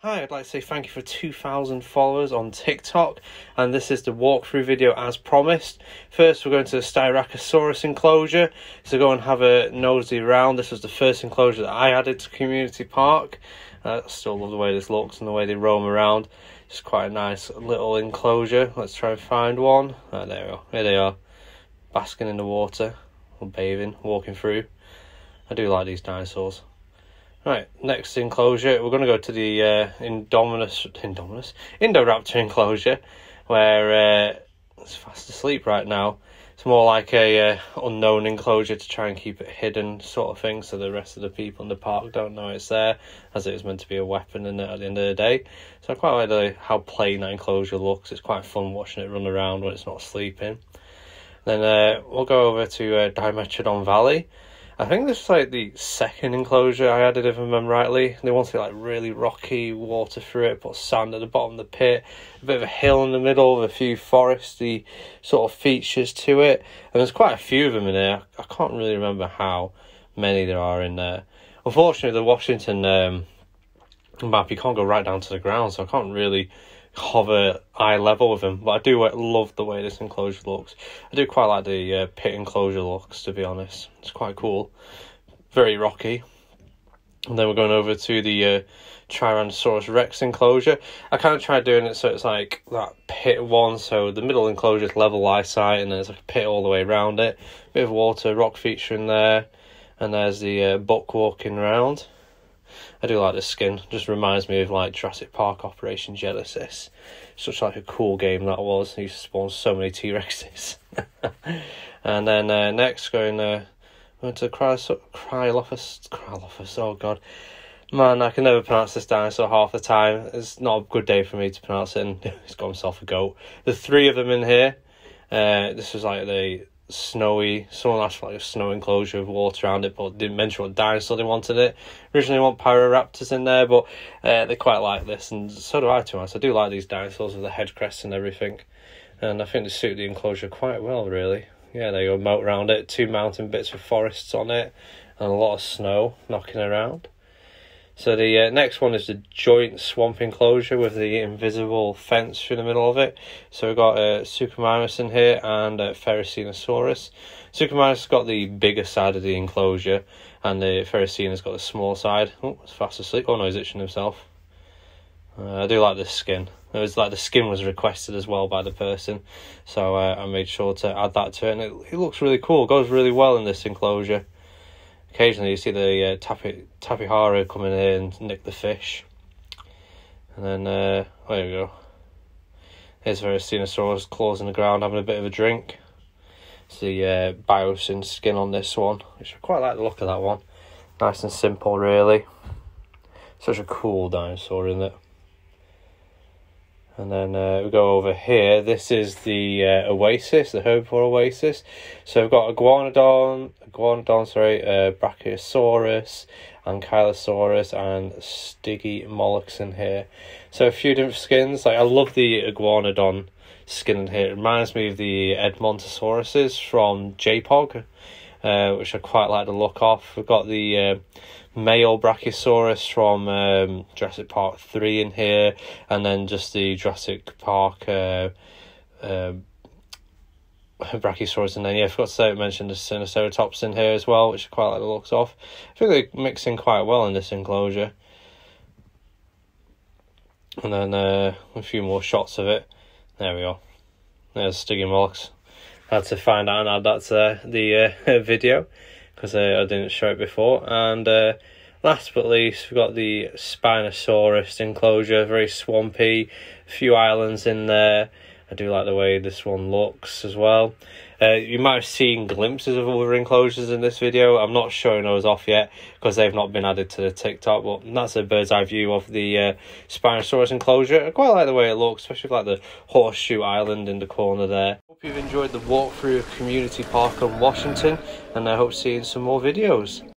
Hi, I'd like to say thank you for 2,000 followers on TikTok, and this is the walkthrough video as promised. First, we're going to the Styracosaurus enclosure, so go and have a nosy around. This was the first enclosure that I added to Community Park. I still love the way this looks and the way they roam around. It's quite a nice little enclosure. Let's try and find one. There we go. Here they are, basking in the water, or bathing, walking through. I do like these dinosaurs. Right, next enclosure, we're going to go to the Indoraptor enclosure, where it's fast asleep right now. It's more like a unknown enclosure to try and keep it hidden sort of thing, so the rest of the people in the park don't know it's there, as it was meant to be a weapon in it at the end of the day. So I quite like how plain that enclosure looks. It's quite fun watching it run around when it's not sleeping. Then we'll go over to Dimetrodon Valley. I think this is like the second enclosure I added, if I remember rightly. They wanted like really rocky water through it, put sand at the bottom of the pit, a bit of a hill in the middle with a few foresty sort of features to it. And there's quite a few of them in there. I can't really remember how many there are in there. Unfortunately, the Washington map, you can't go right down to the ground, so I can't really hover eye level with them, but I do love the way this enclosure looks. I do quite like the pit enclosure looks, to be honest. It's quite cool, very rocky. And then we're going over to the Tyrannosaurus Rex enclosure. I kind of tried doing it so it's like that pit one, so the middle enclosure is level eyesight, and there's like a pit all the way around it. Bit of water, rock feature in there, and there's the buck walking around. I do like the skin, just reminds me of like Jurassic Park Operation Genesis. Such like a cool game that was. I used to spawn so many T-Rexes. And then next going to Krylophus. Oh god, man, I can never pronounce this dinosaur half the time. It's not a good day for me to pronounce it, and he's got himself a goat. There's three of them in here. This was like the snowy, someone asked for like a snow enclosure with water around it, but didn't mention what dinosaur they wanted it. Originally want Pyroraptors in there, but they quite like this, and so do I, to be honest. I do like these dinosaurs with the head crests and everything, and I think they suit the enclosure quite well, really. Yeah, there you go, moat around it, 2 mountain bits with forests on it, and a lot of snow knocking around. So the next one is the joint swamp enclosure with the invisible fence through the middle of it. So we've got Suchomimus in here and Ferrocenosaurus. Suchomimus has got the bigger side of the enclosure, and the Ferrocena's got the small side. Oh, it's fast asleep. Oh no, he's itching himself. I do like this skin. It was like the skin was requested as well by the person, so I made sure to add that to it, and it looks really cool. It goes really well in this enclosure. Occasionally you see the Tapihara come in here and nick the fish. And then, there we go. Here's Ferrocenosaurus, claws in the ground, having a bit of a drink. It's the Biosyn skin on this one, which I quite like the look of that one. Nice and simple, really. Such a cool dinosaur, isn't it? And then we go over here. This is the Oasis, the herbivore Oasis. So we've got Brachiosaurus, Ankylosaurus, and Stygimoloch in here. So a few different skins. Like, I love the Iguanodon skin in here. It reminds me of the Edmontosauruses from JPOG, which I quite like the look of. We've got the male Brachiosaurus from Jurassic Park 3 in here, and then just the Jurassic Park Brachiosaurus, and then I forgot to mention the Sinoceratops in here as well, which I quite like the looks of. I think they mix in quite well in this enclosure. And then a few more shots of it. There we go. There's Stygimoloch. I had to find out and add that to the video, because I didn't show it before. And last but least, we've got the Spinosaurus enclosure, very swampy, a few islands in there. I do like the way this one looks as well. You might have seen glimpses of other enclosures in this video. I'm not showing those off yet because they've not been added to the TikTok, but that's a bird's eye view of the Spinosaurus enclosure. I quite like the way it looks, especially with like the horseshoe island in the corner there. Hope you've enjoyed the walkthrough of Community Park on Washington, and I hope to see you in some more videos.